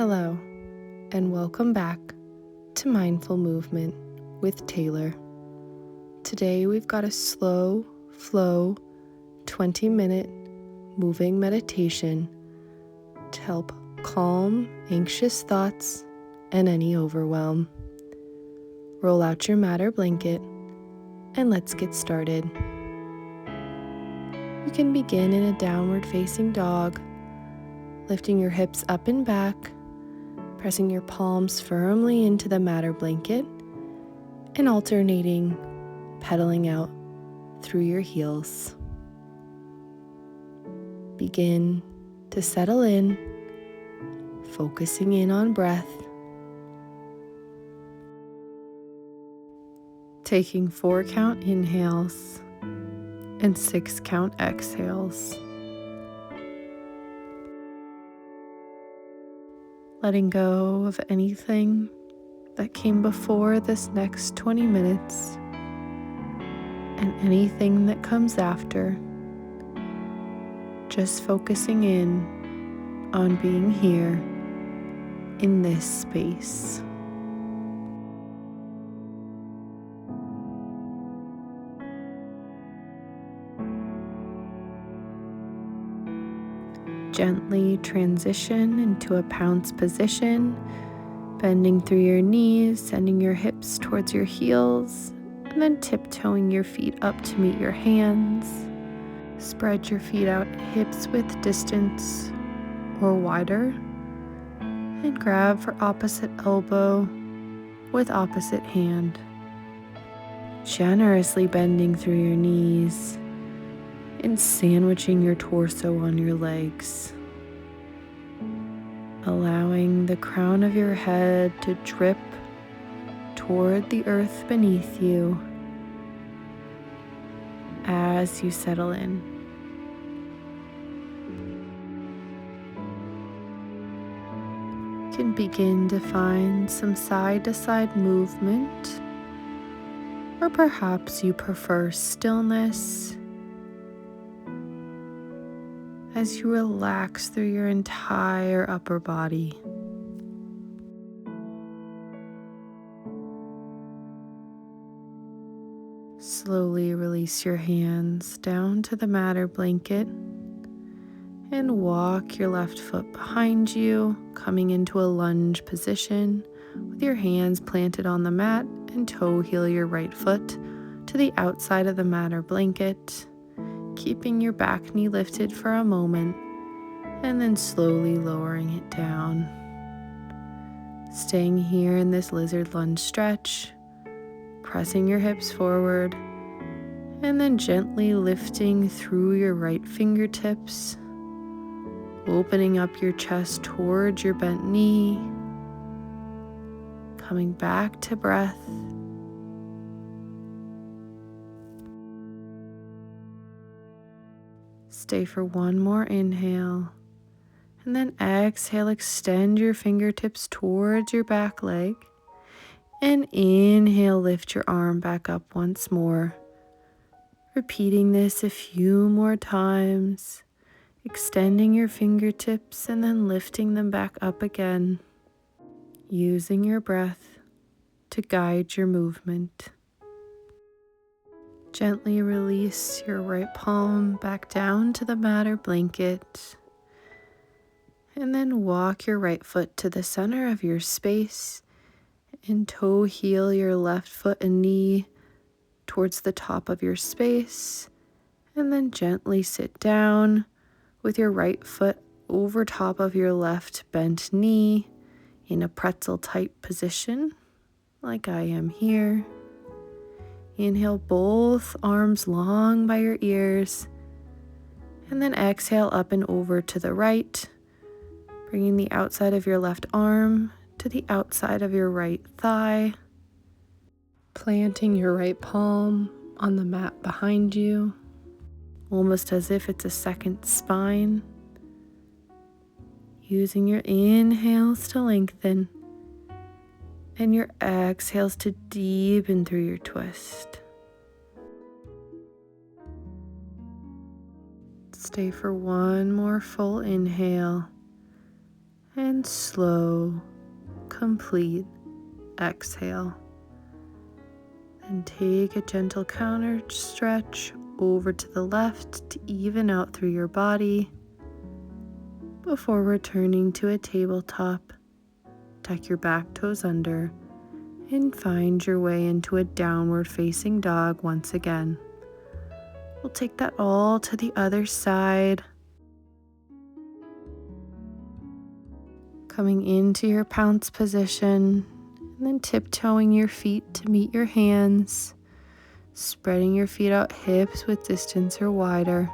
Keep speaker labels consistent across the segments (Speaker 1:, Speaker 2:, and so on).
Speaker 1: Hello, and welcome back to Mindful Movement with Taylor. Today we've got a slow flow 20-minute moving meditation to help calm anxious thoughts and any overwhelm. Roll out your mat or blanket and let's get started. You can begin in a downward facing dog, lifting your hips up and back, pressing your palms firmly into the mat or blanket, and alternating, pedaling out through your heels. Begin to settle in, focusing in on breath, taking 4 count inhales and 6 count exhales. Letting go of anything that came before this next 20 minutes and anything that comes after. Just focusing in on being here in this space. Gently transition into a pounce position, bending through your knees, sending your hips towards your heels, and then tiptoeing your feet up to meet your hands. Spread your feet out hips width distance or wider, and grab for opposite elbow with opposite hand. Generously bending through your knees and sandwiching your torso on your legs, allowing the crown of your head to drip toward the earth beneath you as you settle in. You can begin to find some side-to-side movement, or perhaps you prefer stillness as you relax through your entire upper body. Slowly release your hands down to the mat or blanket and walk your left foot behind you, coming into a lunge position with your hands planted on the mat, and toe heel your right foot to the outside of the mat or blanket, keeping your back knee lifted for a moment and then slowly lowering it down. Staying here in this lizard lunge stretch, pressing your hips forward and then gently lifting through your right fingertips, opening up your chest towards your bent knee, coming back to breath. Stay for one more inhale, and then exhale, extend your fingertips towards your back leg, and inhale, lift your arm back up once more. Repeating this a few more times, extending your fingertips and then lifting them back up again, using your breath to guide your movement. Gently release your right palm back down to the mat or blanket, and then walk your right foot to the center of your space and toe heel your left foot and knee towards the top of your space, and then gently sit down with your right foot over top of your left bent knee in a pretzel type position like I am here. Inhale, both arms long by your ears, and then exhale up and over to the right, bringing the outside of your left arm to the outside of your right thigh, planting your right palm on the mat behind you, almost as if it's a second spine. Using your inhales to lengthen and your exhales to deepen through your twist. Stay for one more full inhale and slow, complete exhale. And take a gentle counter stretch over to the left to even out through your body before returning to a tabletop. Tuck your back toes under and find your way into a downward facing dog once again. We'll take that all to the other side. Coming into your pounce position, and then tiptoeing your feet to meet your hands, spreading your feet out hips width distance or wider,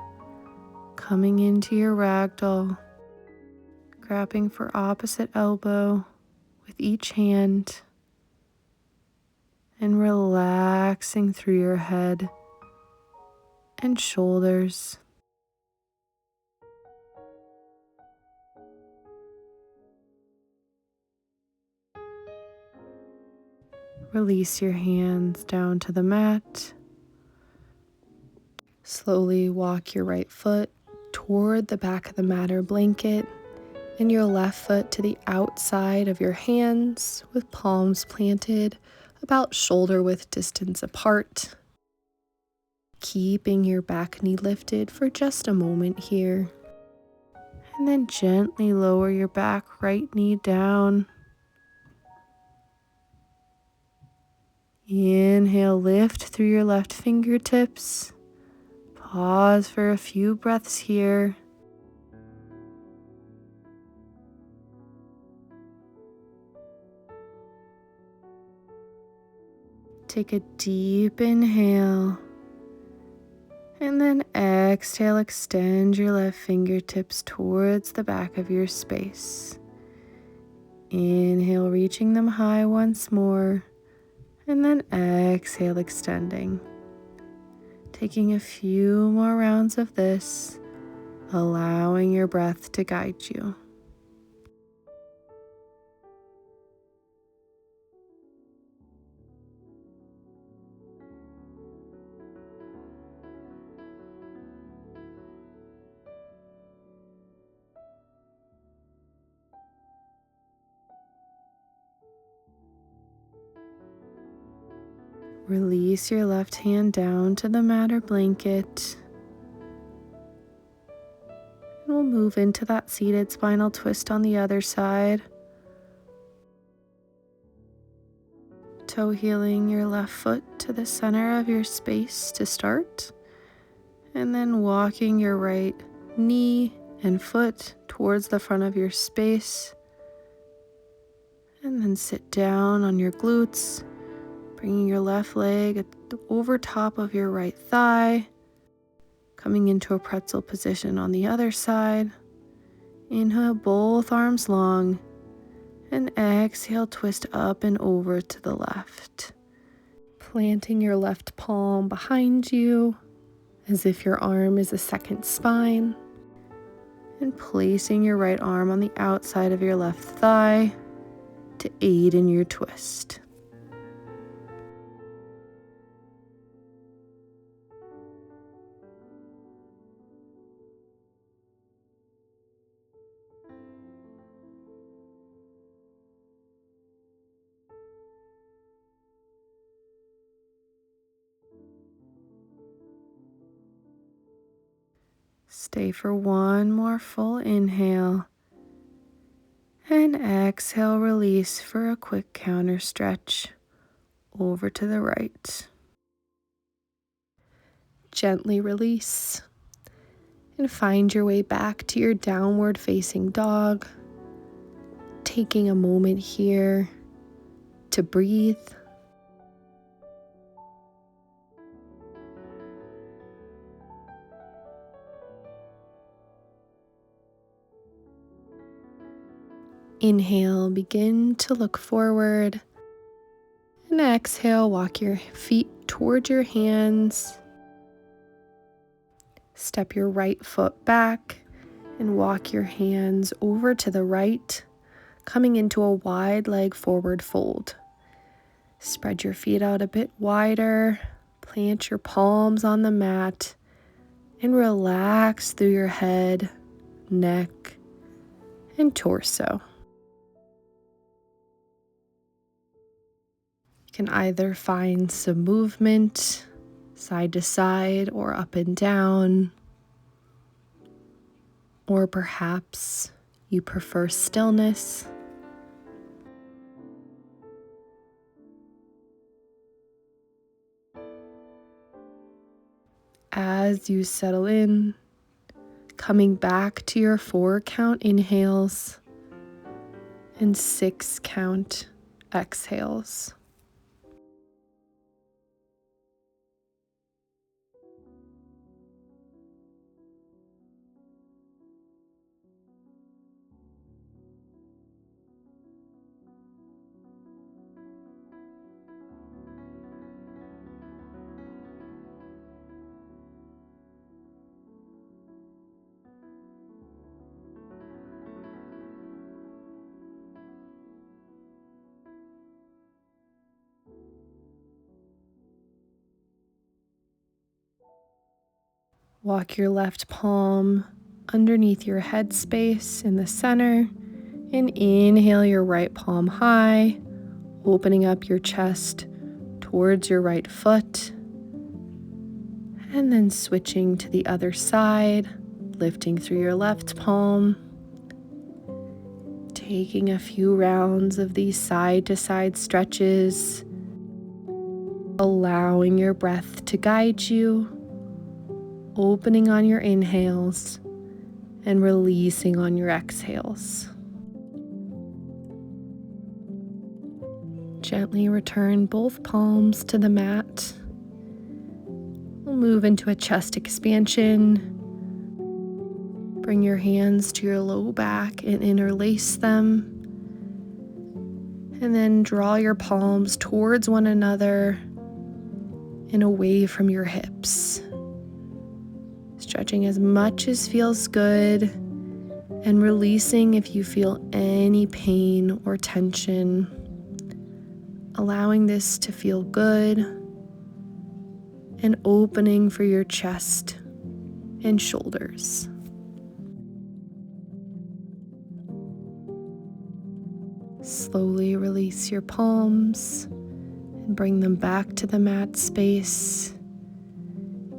Speaker 1: coming into your ragdoll, grabbing for opposite elbow with each hand, and relaxing through your head and shoulders. Release your hands down to the mat. Slowly walk your right foot toward the back of the mat or blanket and your left foot to the outside of your hands with palms planted about shoulder width distance apart. Keeping your back knee lifted for just a moment here. And then gently lower your back right knee down. Inhale, lift through your left fingertips. Pause for a few breaths here. Take a deep inhale. And then exhale, extend your left fingertips towards the back of your space. Inhale, reaching them high once more. And then exhale, extending. Taking a few more rounds of this, allowing your breath to guide you. Release your left hand down to the mat or blanket. And we'll move into that seated spinal twist on the other side. Toe heeling your left foot to the center of your space to start. And then walking your right knee and foot towards the front of your space. And then sit down on your glutes. Bringing your left leg over top of your right thigh, coming into a pretzel position on the other side. Inhale, both arms long, and exhale, twist up and over to the left. Planting your left palm behind you, as if your arm is a second spine, and placing your right arm on the outside of your left thigh to aid in your twist. Stay for one more full inhale. And exhale, release for a quick counter stretch over to the right. Gently release and find your way back to your downward facing dog. Taking a moment here to breathe. Inhale, begin to look forward. And exhale, walk your feet toward your hands. Step your right foot back and walk your hands over to the right, coming into a wide leg forward fold. Spread your feet out a bit wider, plant your palms on the mat, and relax through your head, neck, and torso. can either find some movement side to side or up and down, or perhaps you prefer stillness. As you settle in, coming back to your 4 count inhales and 6 count exhales. Walk your left palm underneath your head space in the center and inhale your right palm high, opening up your chest towards your right foot, and then switching to the other side, lifting through your left palm, taking a few rounds of these side to side stretches, allowing your breath to guide you, opening on your inhales and releasing on your exhales. Gently return both palms to the mat. We'll move into a chest expansion. Bring your hands to your low back and interlace them. And then draw your palms towards one another and away from your hips. Stretching as much as feels good and releasing if you feel any pain or tension. Allowing this to feel good and opening for your chest and shoulders. Slowly release your palms and bring them back to the mat space.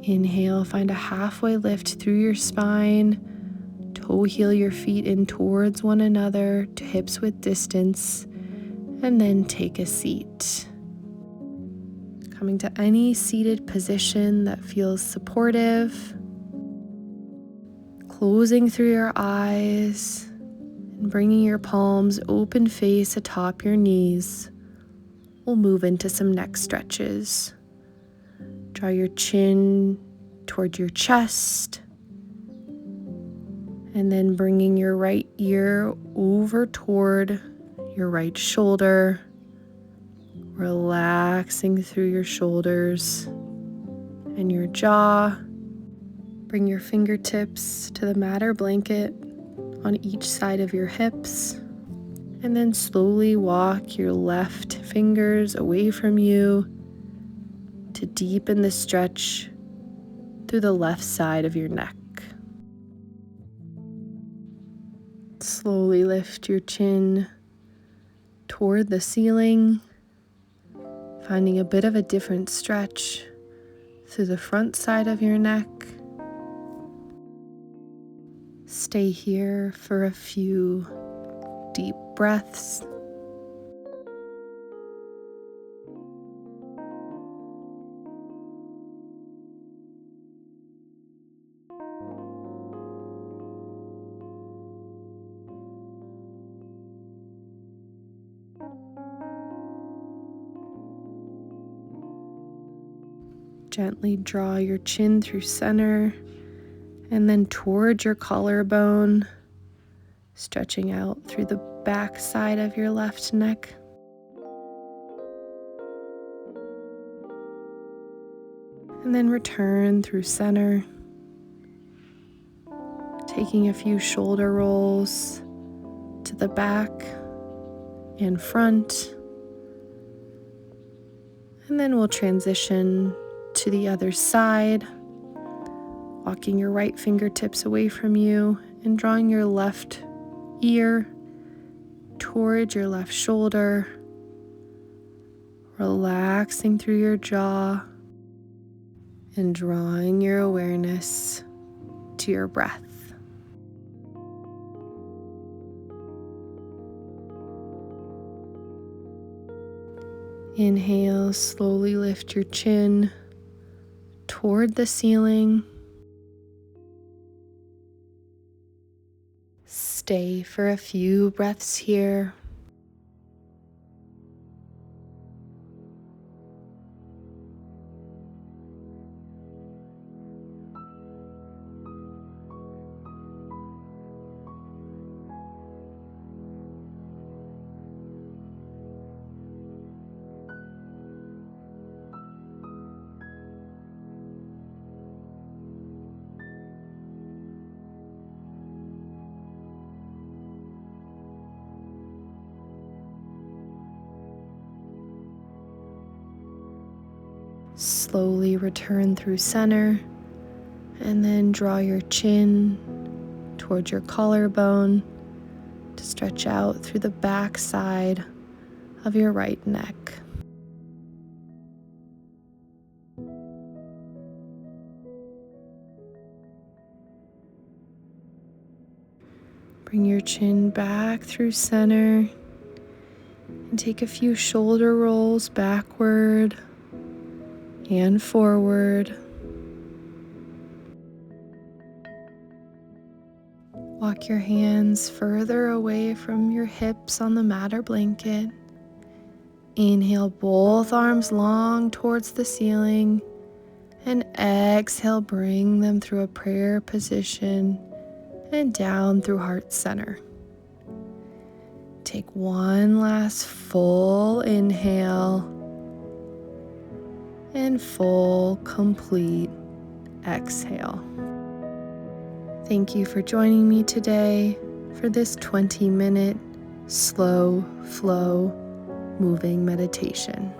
Speaker 1: Inhale, find a halfway lift through your spine. Toe heel your feet in towards one another to hips width distance, and then take a seat. Coming to any seated position that feels supportive. Closing through your eyes and bringing your palms open face atop your knees. We'll move into some neck stretches. Draw your chin toward your chest, and then bringing your right ear over toward your right shoulder, relaxing through your shoulders and your jaw. Bring your fingertips to the mat or blanket on each side of your hips, and then slowly walk your left fingers away from you to deepen the stretch through the left side of your neck. Slowly lift your chin toward the ceiling, finding a bit of a different stretch through the front side of your neck. Stay here for a few deep breaths. Gently draw your chin through center and then towards your collarbone, stretching out through the back side of your left neck. And then return through center, taking a few shoulder rolls to the back and front. And then we'll transition to the other side, walking your right fingertips away from you and drawing your left ear towards your left shoulder, relaxing through your jaw and drawing your awareness to your breath. Inhale, slowly lift your chin toward the ceiling. Stay for a few breaths here. Slowly return through center and then draw your chin towards your collarbone to stretch out through the back side of your right neck. Bring your chin back through center and take a few shoulder rolls backward and forward. Walk your hands further away from your hips on the mat or blanket. Inhale, both arms long towards the ceiling, and exhale, bring them through a prayer position and down through heart center. Take one last full inhale and full, complete exhale. Thank you for joining me today for this 20-minute slow flow moving meditation.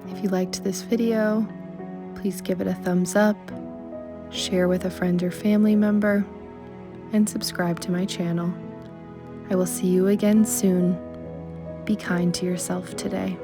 Speaker 1: If you liked this video, please give it a thumbs up, share with a friend or family member, and subscribe to my channel. I will see you again soon. Be kind to yourself today.